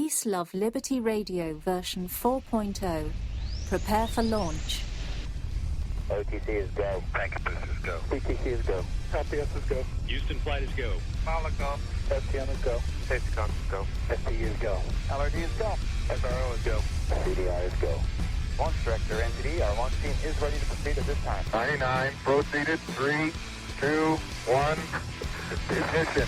Peace, Love, Liberty Radio version 4.0. Prepare for launch. OTC is go. Pancapus is go. PTC is go. LPS is go. Houston flight is go. Mala go. STM is go. Safety is go. STU is go. LRD is go. SRO is go. CDI is go. Launch Director, NTD, our launch team is ready to proceed at this time. 99, proceeded, 3, 2, 1, ignition.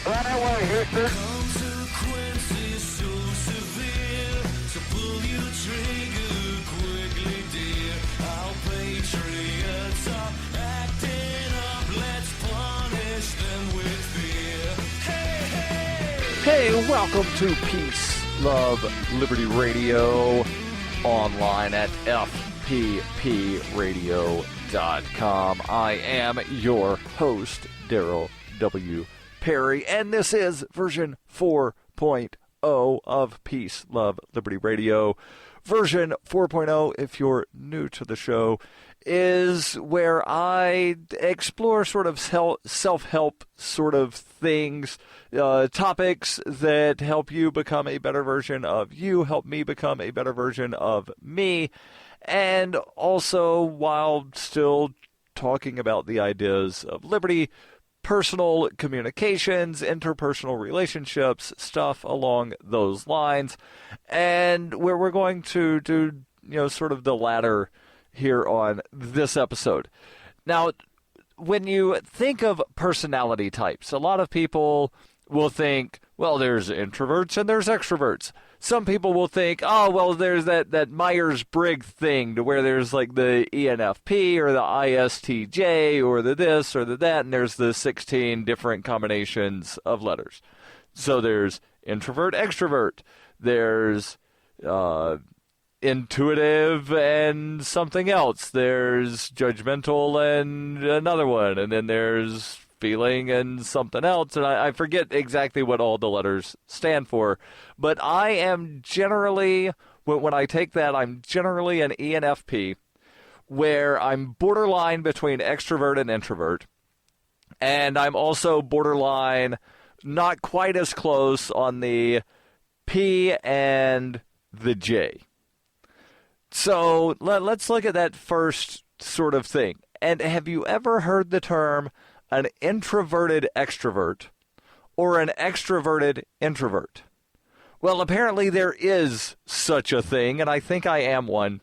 Right away, Houston. Consequences so severe, so pull your trigger quickly, dear. Our patriots are acting up, let's punish them with fear. Hey, hey! Hey, welcome to Peace, Love, Liberty Radio, online at fppradio.com. I am your host, Darryl W. Perry, and this is version 4.0 of Peace, Love, Liberty Radio. Version 4.0, if you're new to the show, is where I explore sort of self-help sort of things, topics that help you become a better version of you, help me become a better version of me, and also while still talking about the ideas of liberty, personal communications, interpersonal relationships, stuff along those lines, and where we're going to do, sort of the latter here on this episode. Now, when you think of personality types, a lot of people will think, well, there's introverts and there's extroverts. Some people will think, oh, well, there's that Myers-Briggs thing to where there's like the ENFP or the ISTJ or the this or the that, and there's the 16 different combinations of letters. So there's introvert, extrovert. There's intuitive and something else. There's judgmental and another one. And then there's feeling and something else. And I forget exactly what all the letters stand for. But I am generally, when I take that, I'm generally an ENFP, where I'm borderline between extrovert and introvert. And I'm also borderline, not quite as close on the P and the J. So let's look at that first sort of thing. And have you ever heard the term an introverted extrovert or an extroverted introvert? Well, apparently there is such a thing, and I think I am one.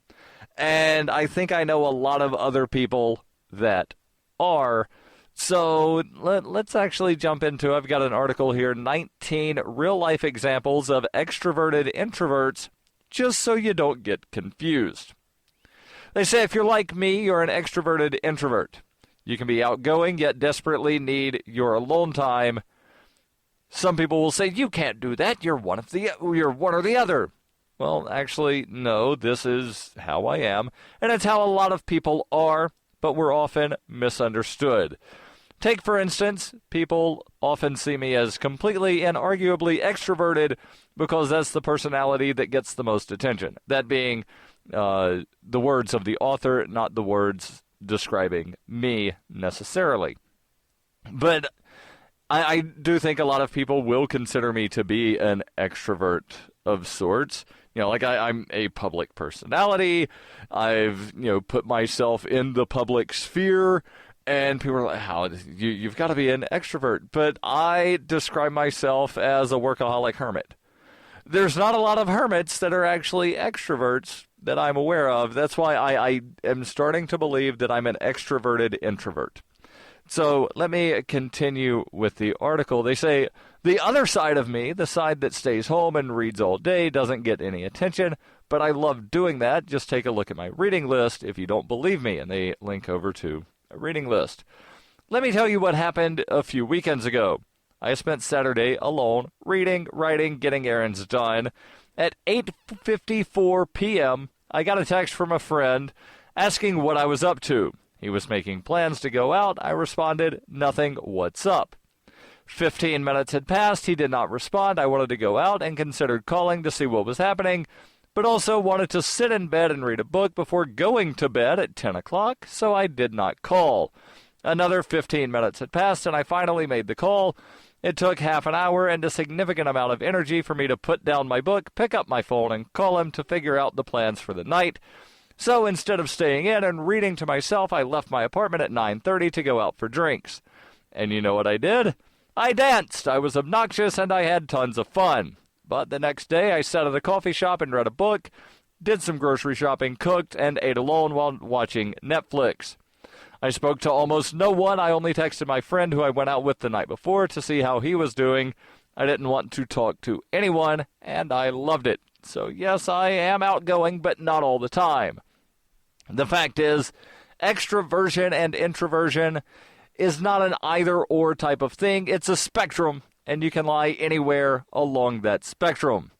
And I think I know a lot of other people that are. So let's actually jump into it. I've got an article here, 19 real-life examples of extroverted introverts, just so you don't get confused. They say if you're like me, you're an extroverted introvert. You can be outgoing, yet desperately need your alone time. Some people will say, you can't do that, you're one or the other. Well, actually, no, this is how I am, and it's how a lot of people are, but we're often misunderstood. Take, for instance, people often see me as completely and arguably extroverted because that's the personality that gets the most attention. That being the words of the author, not the words describing me necessarily. But I do think a lot of people will consider me to be an extrovert of sorts. I'm a public personality. I've, put myself in the public sphere. And people are like, how? You've got to be an extrovert. But I describe myself as a workaholic hermit. There's not a lot of hermits that are actually extroverts that I'm aware of. That's why I am starting to believe that I'm an extroverted introvert. So let me continue with the article. They say, the other side of me, the side that stays home and reads all day, doesn't get any attention, but I love doing that. Just take a look at my reading list if you don't believe me. And they link over to a reading list. Let me tell you what happened a few weekends ago. I spent Saturday alone, reading, writing, getting errands done. At 8:54 p.m., I got a text from a friend asking what I was up to. He was making plans to go out. I responded, nothing, what's up? 15 minutes had passed. He did not respond. I wanted to go out and considered calling to see what was happening, but also wanted to sit in bed and read a book before going to bed at 10 o'clock, so I did not call. Another 15 minutes had passed, and I finally made the call. It took half an hour and a significant amount of energy for me to put down my book, pick up my phone, and call him to figure out the plans for the night. So instead of staying in and reading to myself, I left my apartment at 9:30 to go out for drinks. And you know what I did? I danced. I was obnoxious and I had tons of fun. But the next day I sat at a coffee shop and read a book, did some grocery shopping, cooked, and ate alone while watching Netflix. I spoke to almost no one. I only texted my friend who I went out with the night before to see how he was doing. I didn't want to talk to anyone, and I loved it. So yes, I am outgoing, but not all the time. The fact is, extroversion and introversion is not an either-or type of thing. It's a spectrum, and you can lie anywhere along that spectrum.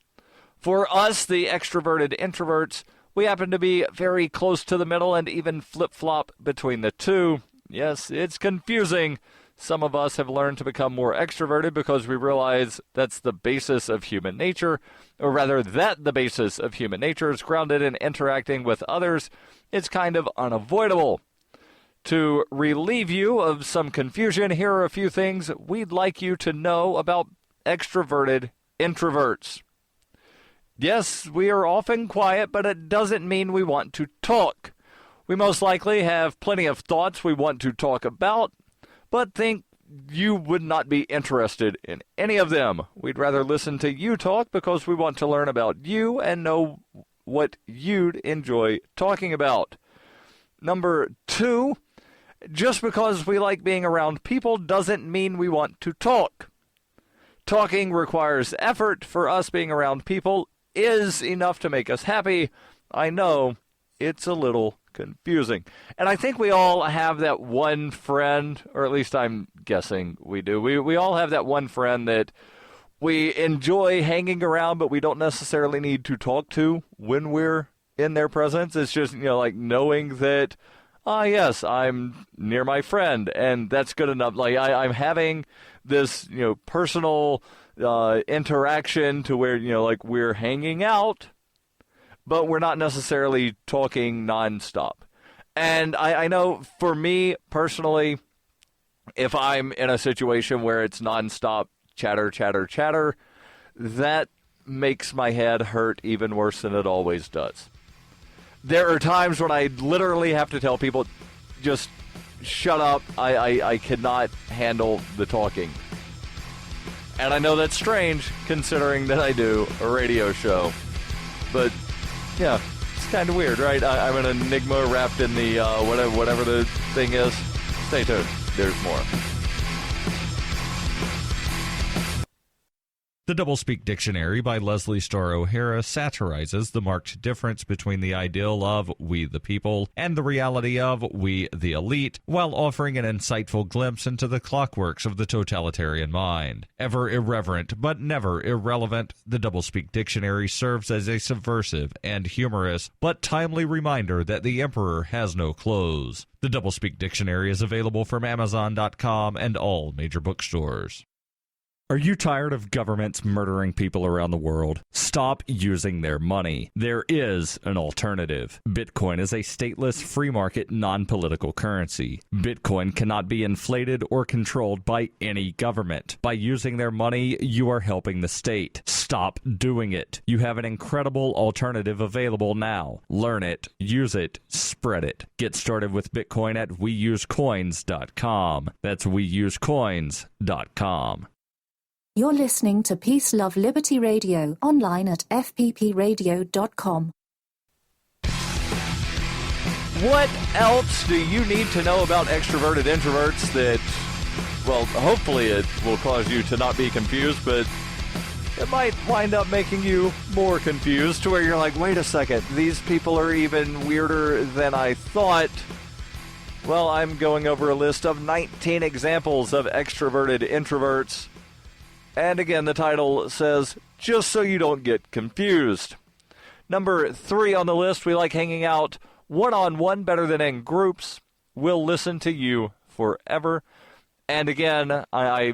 For us, the extroverted introverts, we happen to be very close to the middle and even flip-flop between the two. Yes, it's confusing. Some of us have learned to become more extroverted because we realize that's the basis of human nature, or rather that the basis of human nature is grounded in interacting with others. It's kind of unavoidable. To relieve you of some confusion, here are a few things we'd like you to know about extroverted introverts. Yes, we are often quiet, but it doesn't mean we want to talk. We most likely have plenty of thoughts we want to talk about, but think you would not be interested in any of them. We'd rather listen to you talk because we want to learn about you and know what you'd enjoy talking about. Number 2, just because we like being around people doesn't mean we want to talk. Talking requires effort. For us, being around people is enough to make us happy. I know it's a little confusing. And I think we all have that one friend, or at least I'm guessing we do. We all have that one friend that we enjoy hanging around, but we don't necessarily need to talk to when we're in their presence. It's just, like knowing that, yes, I'm near my friend, and that's good enough. Like, I'm having this, personal interaction to where, like we're hanging out, but we're not necessarily talking nonstop. And I know for me personally, if I'm in a situation where it's nonstop chatter, chatter, chatter, that makes my head hurt even worse than it always does. There are times when I literally have to tell people, just shut up. I cannot handle the talking. And I know that's strange, considering that I do a radio show. But, yeah, it's kind of weird, right? I'm an enigma wrapped in the whatever the thing is. Stay tuned. There's more. The Doublespeak Dictionary by Leslie Starr O'Hara satirizes the marked difference between the ideal of we the people and the reality of we the elite, while offering an insightful glimpse into the clockworks of the totalitarian mind. Ever irreverent but never irrelevant, the Doublespeak Dictionary serves as a subversive and humorous but timely reminder that the emperor has no clothes. The Doublespeak Dictionary is available from Amazon.com and all major bookstores. Are you tired of governments murdering people around the world? Stop using their money. There is an alternative. Bitcoin is a stateless, free market, non-political currency. Bitcoin cannot be inflated or controlled by any government. By using their money, you are helping the state. Stop doing it. You have an incredible alternative available now. Learn it, use it, spread it. Get started with Bitcoin at weusecoins.com. That's weusecoins.com. You're listening to Peace, Love, Liberty Radio, online at fppradio.com. What else do you need to know about extroverted introverts that, well, hopefully it will cause you to not be confused, but it might wind up making you more confused to where you're like, wait a second, these people are even weirder than I thought. Well, I'm going over a list of 19 examples of extroverted introverts. And again, the title says, just so you don't get confused. Number 3 on the list, we like hanging out one-on-one better than in groups. We'll listen to you forever. And again, I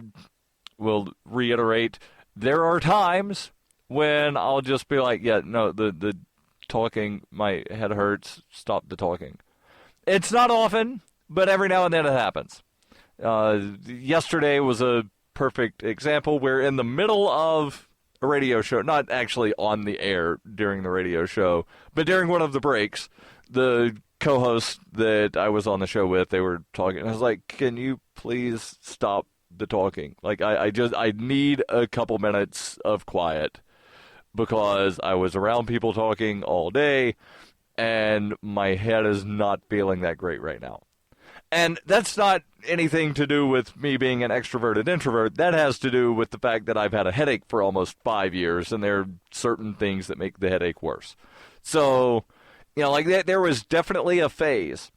will reiterate, there are times when I'll just be like, yeah, no, the talking, my head hurts, stop the talking. It's not often, but every now and then it happens. Yesterday was a perfect example. We're in the middle of a radio show, not actually on the air during the radio show, but during one of the breaks, the co-host that I was on the show with, they were talking. I was like, can you please stop the talking? Like, I need a couple minutes of quiet because I was around people talking all day and my head is not feeling that great right now. And that's not anything to do with me being an extroverted introvert. That has to do with the fact that I've had a headache for almost 5 years, and there are certain things that make the headache worse. So, like that, there was definitely a phase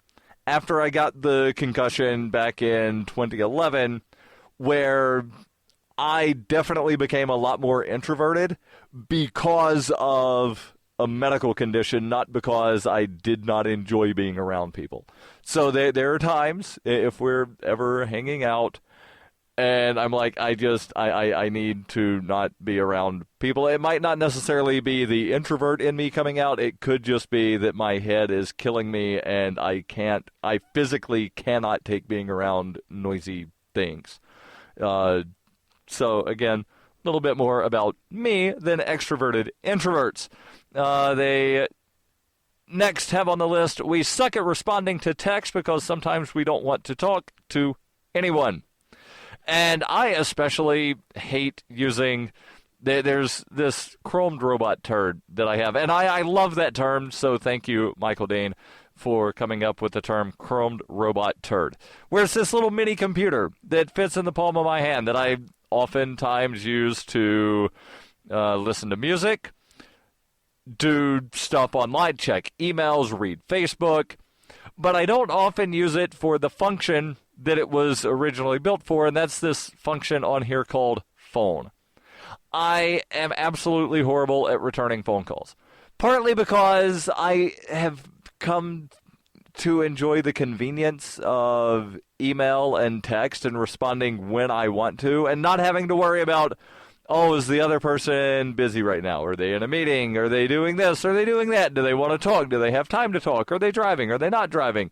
after I got the concussion back in 2011 where I definitely became a lot more introverted because of a medical condition, not because I did not enjoy being around people. So there are times, if we're ever hanging out, and I'm like, I need to not be around people. It might not necessarily be the introvert in me coming out. It could just be that my head is killing me, and I physically cannot take being around noisy things. So again, a little bit more about me than extroverted introverts. They next have on the list, we suck at responding to text because sometimes we don't want to talk to anyone. And I especially hate using, there's this chromed robot turd that I have. And I love that term, so thank you, Michael Dean, for coming up with the term chromed robot turd. Where it's this little mini computer that fits in the palm of my hand that I oftentimes use to listen to music, do stuff online, check emails, read Facebook, but I don't often use it for the function that it was originally built for, and that's this function on here called phone. I am absolutely horrible at returning phone calls, partly because I have come to enjoy the convenience of email and text and responding when I want to, and not having to worry about, oh, is the other person busy right now? Are they in a meeting? Are they doing this? Are they doing that? Do they want to talk? Do they have time to talk? Are they driving? Are they not driving?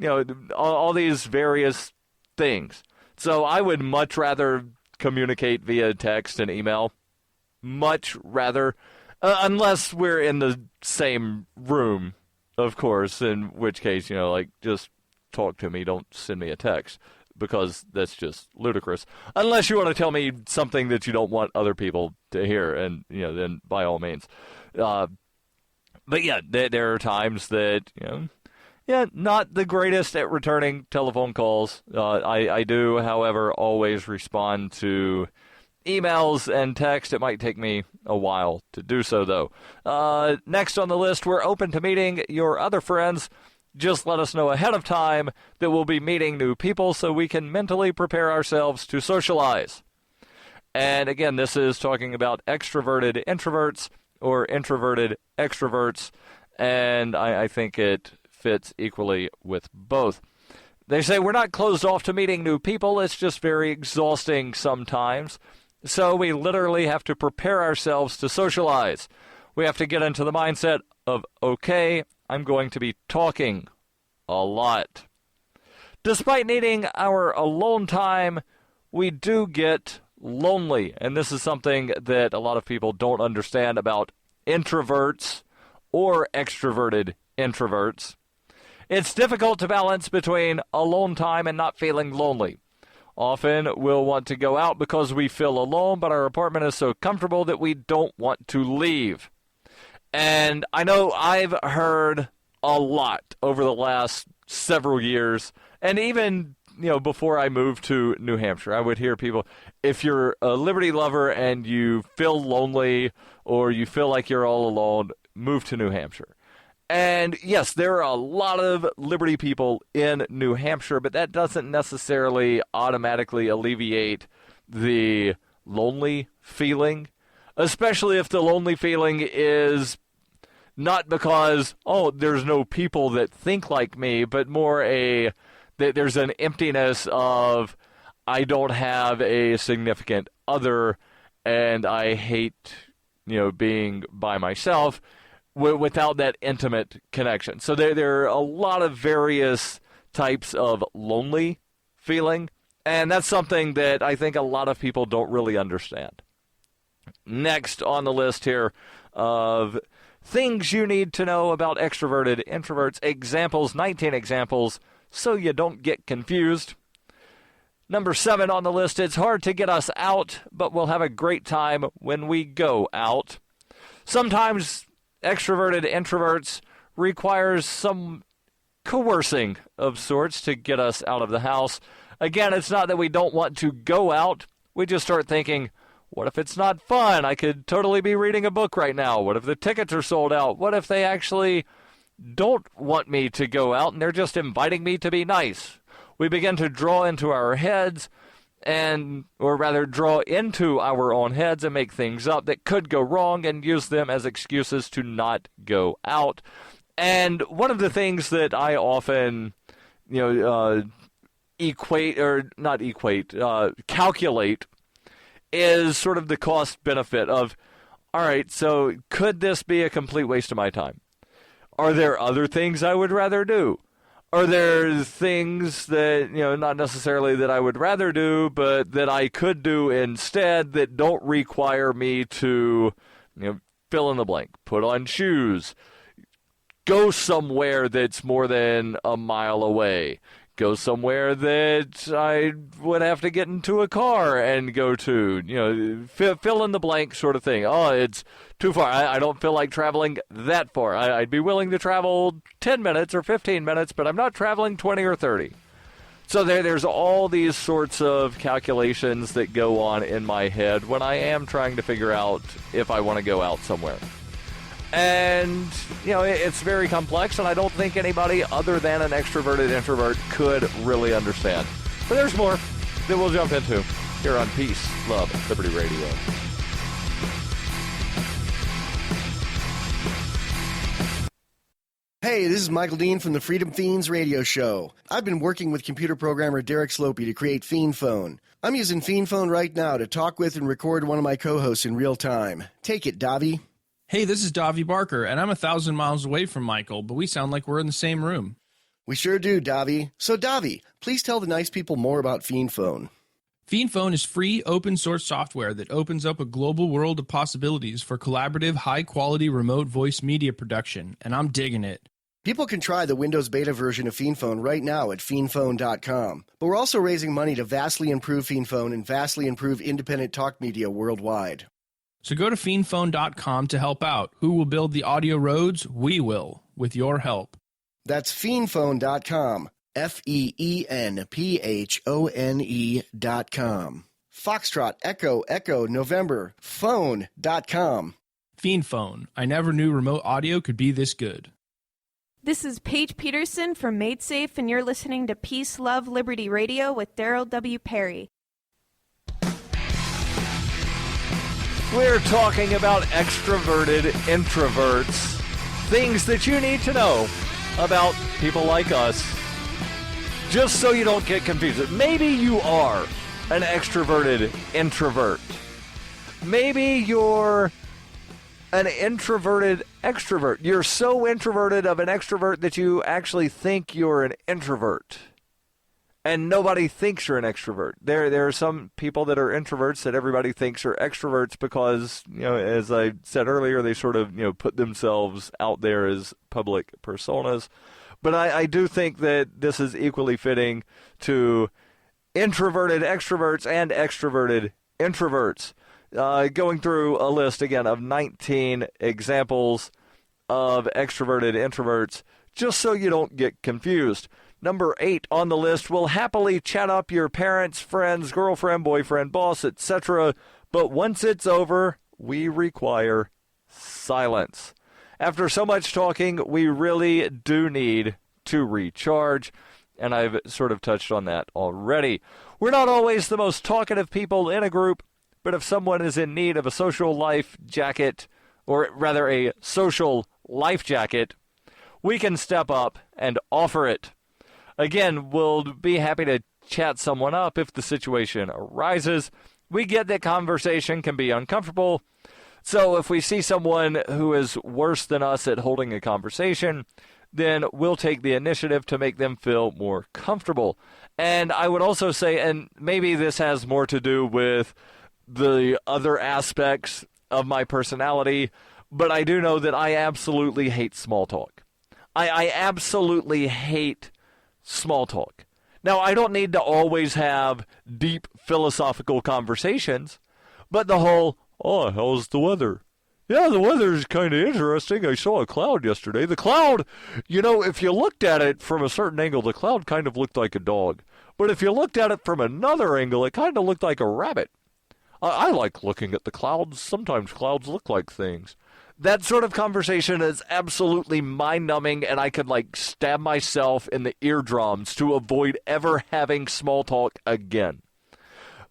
All these various things. So I would much rather communicate via text and email. Much rather, unless we're in the same room, of course, in which case, just talk to me. Don't send me a text, because that's just ludicrous. Unless you want to tell me something that you don't want other people to hear, and then by all means. But yeah, there are times that not the greatest at returning telephone calls. I do, however, always respond to emails and text. It might take me a while to do so, though. Next on the list, we're open to meeting your other friends. Just let us know ahead of time that we'll be meeting new people so we can mentally prepare ourselves to socialize. And again, this is talking about extroverted introverts or introverted extroverts, and I think it fits equally with both. They say we're not closed off to meeting new people. It's just very exhausting sometimes. So we literally have to prepare ourselves to socialize. We have to get into the mindset of, okay, I'm going to be talking a lot. Despite needing our alone time, we do get lonely. And this is something that a lot of people don't understand about introverts or extroverted introverts. It's difficult to balance between alone time and not feeling lonely. Often we'll want to go out because we feel alone, but our apartment is so comfortable that we don't want to leave. And I know I've heard a lot over the last several years, and even before I moved to New Hampshire, I would hear people, if you're a liberty lover and you feel lonely or you feel like you're all alone, move to New Hampshire. And yes, there are a lot of liberty people in New Hampshire, but that doesn't necessarily automatically alleviate the lonely feeling, especially if the lonely feeling is not because, there's no people that think like me, but more that there's an emptiness of, I don't have a significant other, and I hate, being by myself without that intimate connection. So there are a lot of various types of lonely feeling, And that's something that I think a lot of people don't really understand. Next on the list here of things you need to know about extroverted introverts, examples, 19 examples, so you don't get confused. Number 7 on the list, it's hard to get us out, but we'll have a great time when we go out. Sometimes extroverted introverts requires some coercing of sorts to get us out of the house. Again, it's not that we don't want to go out. We just start thinking, what if it's not fun? I could totally be reading a book right now. What if the tickets are sold out? What if they actually don't want me to go out and they're just inviting me to be nice? We begin to draw into our heads or rather draw into our own heads and make things up that could go wrong and use them as excuses to not go out. And one of the things that I often, calculate is sort of the cost benefit of, all right, so could this be a complete waste of my time? Are there other things I would rather do? Are there things that, not necessarily that I would rather do, but that I could do instead that don't require me to, fill in the blank, put on shoes, go somewhere that's more than a mile away, go somewhere that I would have to get into a car and go to, fill in the blank sort of thing. Oh, it's too far. I don't feel like traveling that far. I'd be willing to travel 10 minutes or 15 minutes, but I'm not traveling 20 or 30. So there's all these sorts of calculations that go on in my head when I am trying to figure out if I want to go out somewhere. And, it's very complex, and I don't think anybody other than an extroverted introvert could really understand. But there's more that we'll jump into here on Peace, Love, Liberty Radio. Hey, this is Michael Dean from the Freedom Fiends radio show. I've been working with computer programmer Derek Slopey to create Fiend Phone. I'm using Fiend Phone right now to talk with and record one of my co-hosts in real time. Take it, Davi. Hey, this is Davi Barker, and I'm 1,000 miles away from Michael, but we sound like we're in the same room. We sure do, Davi. So, Davi, please tell the nice people more about Fiend Phone. Fiend Phone is free, open-source software that opens up a global world of possibilities for collaborative, high-quality remote voice media production, and I'm digging it. People can try the Windows beta version of Fiend Phone right now at fiendphone.com. But we're also raising money to vastly improve Fiend Phone and vastly improve independent talk media worldwide. So go to fiendphone.com to help out. Who will build the audio roads? We will, with your help. That's fiendphone.com. FEENPHONE.com. Foxtrot, Echo, November, phone.com. Fiend Phone. I never knew remote audio could be this good. This is Paige Peterson from MaidSafe, and you're listening to Peace, Love, Liberty Radio with Darryl W. Perry. We're talking about extroverted introverts, things that you need to know about people like us, just so you don't get confused. Maybe you are an extroverted introvert. Maybe you're an introverted extrovert. You're so introverted of an extrovert that you actually think you're an introvert. And nobody thinks you're an extrovert. There are some people that are introverts that everybody thinks are extroverts because, as I said earlier, they sort of, put themselves out there as public personas. But I do think that this is equally fitting to introverted extroverts and extroverted introverts. Going through a list, again, of 19 examples of extroverted introverts, just so you don't get confused. Number 8 on the list will happily chat up your parents, friends, girlfriend, boyfriend, boss, etc. But once it's over, we require silence. After so much talking, we really do need to recharge. And I've sort of touched on that already. We're not always the most talkative people in a group, but if someone is in need of a social life jacket, or rather a social life jacket, we can step up and offer it. Again, we'll be happy to chat someone up if the situation arises. We get that conversation can be uncomfortable. So if we see someone who is worse than us at holding a conversation, then we'll take the initiative to make them feel more comfortable. And I would also say, and maybe this has more to do with the other aspects of my personality, but I do know that I absolutely hate small talk. I absolutely hate small talk. Now, I don't need to always have deep philosophical conversations, but the whole, oh, how's the weather? Yeah, the weather's kind of interesting. I saw a cloud yesterday. The cloud, if you looked at it from a certain angle, the cloud kind of looked like a dog. But if you looked at it from another angle, it kind of looked like a rabbit. I like looking at the clouds. Sometimes clouds look like things. That sort of conversation is absolutely mind-numbing, and I could, stab myself in the eardrums to avoid ever having small talk again.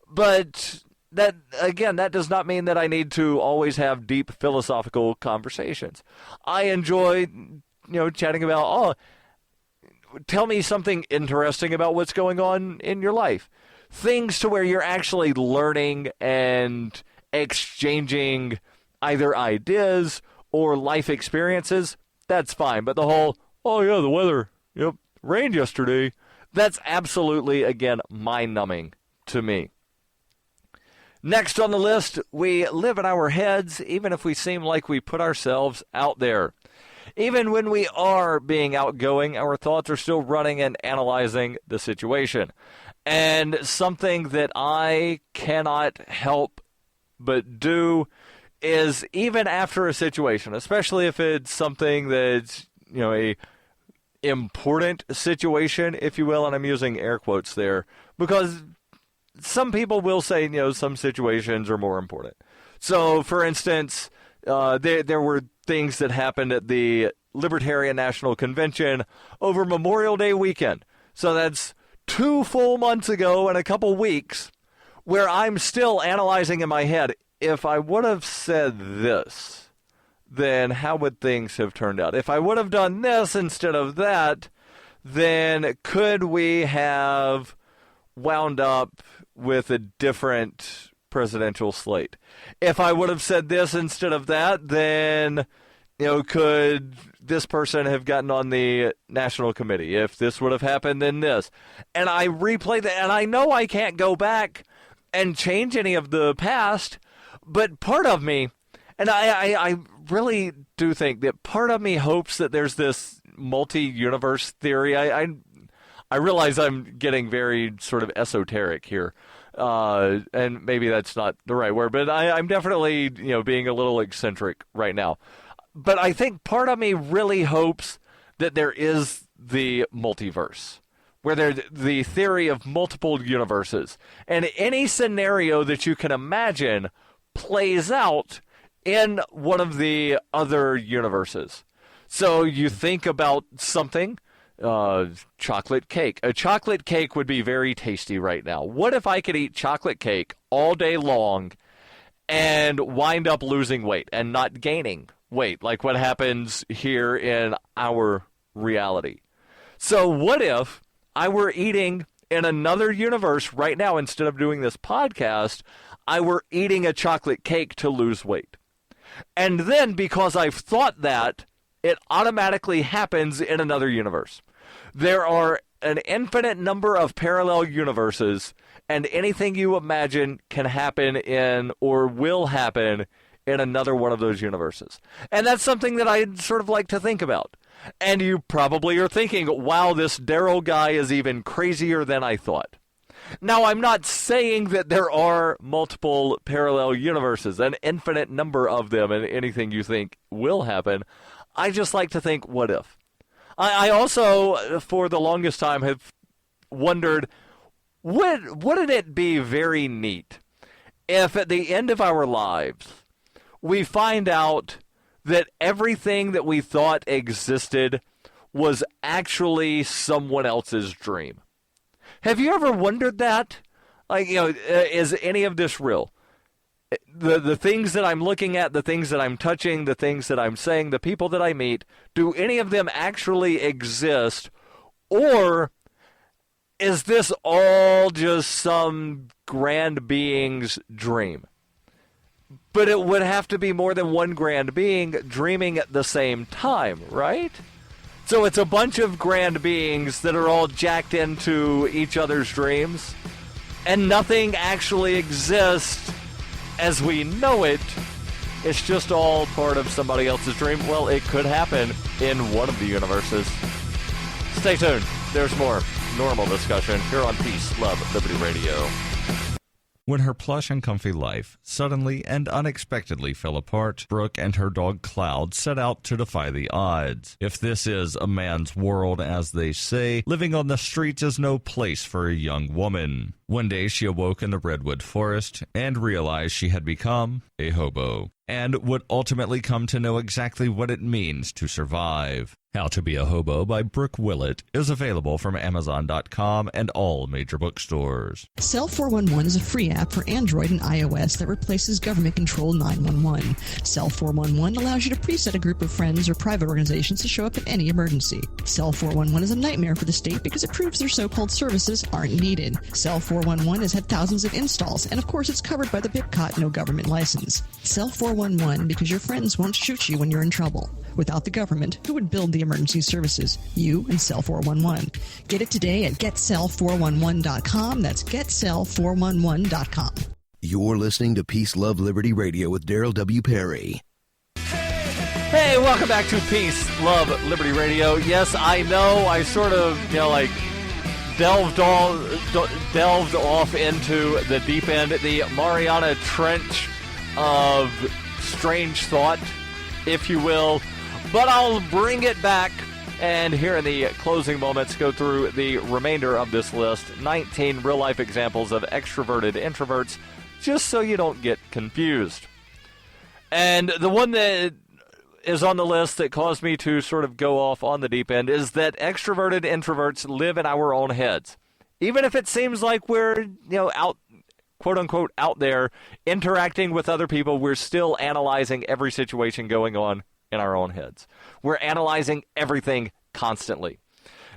But that does not mean that I need to always have deep philosophical conversations. I enjoy, chatting about, tell me something interesting about what's going on in your life. Things to where you're actually learning and exchanging either ideas or life experiences, that's fine. But the whole, oh yeah, the weather, rained yesterday, that's absolutely, again, mind-numbing to me. Next on the list, we live in our heads even if we seem like we put ourselves out there. Even when we are being outgoing, our thoughts are still running and analyzing the situation. And something that I cannot help but do is even after a situation, especially if it's something that's, a important situation, if you will, and I'm using air quotes there, because some people will say, some situations are more important. So, for instance, there were things that happened at the Libertarian National Convention over Memorial Day weekend. So that's 2 full months ago and a couple weeks where I'm still analyzing in my head, if I would have said this, then how would things have turned out? If I would have done this instead of that, then could we have wound up with a different presidential slate? If I would have said this instead of that, then, could this person have gotten on the national committee? If this would have happened, then this. And I replay that, and I know I can't go back and change any of the past, but part of me, and I really do think that part of me hopes that there's this multi-universe theory. I realize I'm getting very sort of esoteric here, and maybe that's not the right word, but I'm definitely, being a little eccentric right now. But I think part of me really hopes that there is the multiverse, where there's the theory of multiple universes, and any scenario that you can imagine plays out in one of the other universes. So you think about something, chocolate cake. A chocolate cake would be very tasty right now. What if I could eat chocolate cake all day long and wind up losing weight and not gaining weight, like what happens here in our reality? So what if I were eating in another universe right now, instead of doing this podcast, I were eating a chocolate cake to lose weight? And then, because I've thought that, it automatically happens in another universe. There are an infinite number of parallel universes, and anything you imagine can happen in, or will happen in, another one of those universes. And that's something that I'd sort of like to think about. And you probably are thinking, wow, this Darryl guy is even crazier than I thought. Now, I'm not saying that there are multiple parallel universes, an infinite number of them, and anything you think will happen. I just like to think, what if? I also, for the longest time, have wondered, wouldn't it be very neat if at the end of our lives we find out that everything that we thought existed was actually someone else's dream? Have you ever wondered that? Is any of this real? The things that I'm looking at, the things that I'm touching, the things that I'm saying, the people that I meet, do any of them actually exist? Or is this all just some grand being's dream? But it would have to be more than one grand being dreaming at the same time, right? So it's a bunch of grand beings that are all jacked into each other's dreams, and nothing actually exists as we know it. It's just all part of somebody else's dream. Well, it could happen in one of the universes. Stay tuned. There's more normal discussion here on Peace, Love, Liberty Radio. When her plush and comfy life suddenly and unexpectedly fell apart, Brooke and her dog Cloud set out to defy the odds. If this is a man's world, as they say, living on the streets is no place for a young woman. One day she awoke in the redwood forest and realized she had become a hobo, and would ultimately come to know exactly what it means to survive. How to Be a Hobo by Brooke Willett is available from Amazon.com and all major bookstores. Cell 411 is a free app for Android and iOS that replaces government-controlled 911. Cell 411 allows you to preset a group of friends or private organizations to show up in any emergency. Cell 411 is a nightmare for the state because it proves their so-called services aren't needed. Cell 411 has had thousands of installs, and of course it's covered by the BIPCOT no government license. Cell 411 because your friends won't shoot you when you're in trouble. Without the government, who would build the emergency services? You and Cell 411. Get it today at getcell411.com. That's getcell411.com. You're listening to Peace, Love, Liberty Radio with Darryl W. Perry. Hey, welcome back to Peace, Love, Liberty Radio. Yes, I know I sort of, delved off into the deep end, the Mariana Trench of strange thought, if you will. But I'll bring it back, and here in the closing moments, go through the remainder of this list. 19 real-life examples of extroverted introverts, just so you don't get confused. And the one that is on the list that caused me to sort of go off on the deep end is that extroverted introverts live in our own heads. Even if it seems like we're, out, quote-unquote, out there interacting with other people, we're still analyzing every situation going on in our own heads. We're analyzing everything constantly.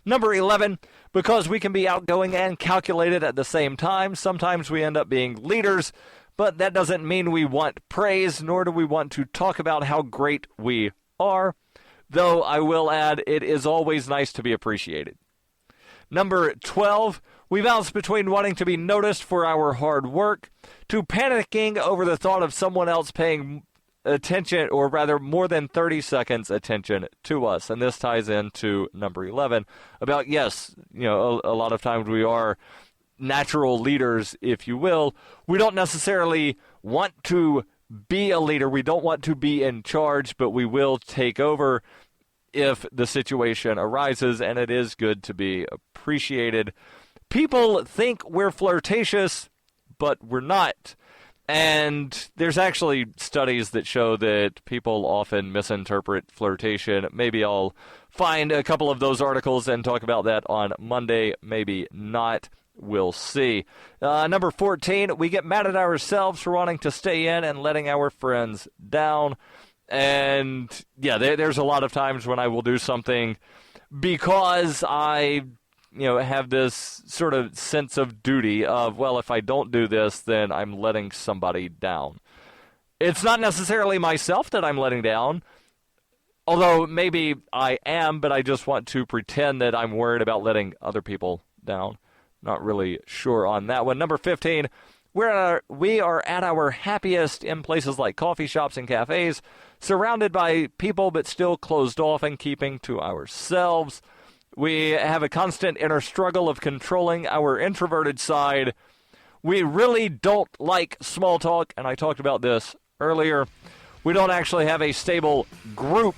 Number 11, because we can be outgoing and calculated at the same time, sometimes we end up being leaders, but that doesn't mean we want praise, nor do we want to talk about how great we are, though I will add it is always nice to be appreciated. Number 12, we bounce between wanting to be noticed for our hard work to panicking over the thought of someone else paying attention, or rather more than 30 seconds attention to us. And this ties into number 11 about, yes, a lot of times we are natural leaders, if you will. We don't necessarily want to be a leader. We don't want to be in charge, but we will take over if the situation arises, and it is good to be appreciated. People think we're flirtatious, but we're not. And there's actually studies that show that people often misinterpret flirtation. Maybe I'll find a couple of those articles and talk about that on Monday. Maybe not. We'll see. Number 14, we get mad at ourselves for wanting to stay in and letting our friends down. And, yeah, there's a lot of times when I will do something because I have this sort of sense of duty of, well, if I don't do this, then I'm letting somebody down. It's not necessarily myself that I'm letting down, although maybe I am, but I just want to pretend that I'm worried about letting other people down. Not really sure on that one. Number 15, we are at our happiest in places like coffee shops and cafes, surrounded by people but still closed off and keeping to ourselves. We have a constant inner struggle of controlling our introverted side. We really don't like small talk, and I talked about this earlier. We don't actually have a stable group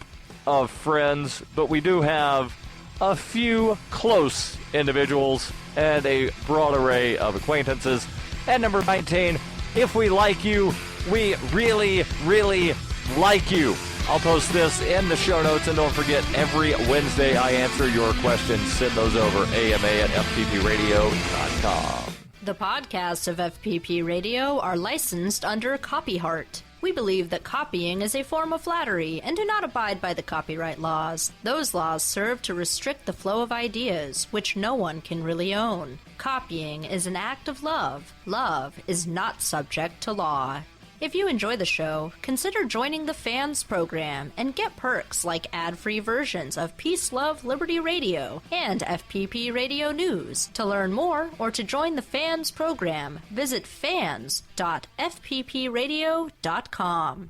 of friends, but we do have a few close individuals and a broad array of acquaintances. And number 19, if we like you, we really, really like you. I'll post this in the show notes, and don't forget, every Wednesday I answer your questions. Send those over, ama@fppradio.com. The podcasts of FPP Radio are licensed under Copyheart. We believe that copying is a form of flattery and do not abide by the copyright laws. Those laws serve to restrict the flow of ideas, which no one can really own. Copying is an act of love. Love is not subject to law. If you enjoy the show, consider joining the FANS program and get perks like ad-free versions of Peace, Love, Liberty Radio and FPP Radio News. To learn more or to join the FANS program, visit fans.fppradio.com.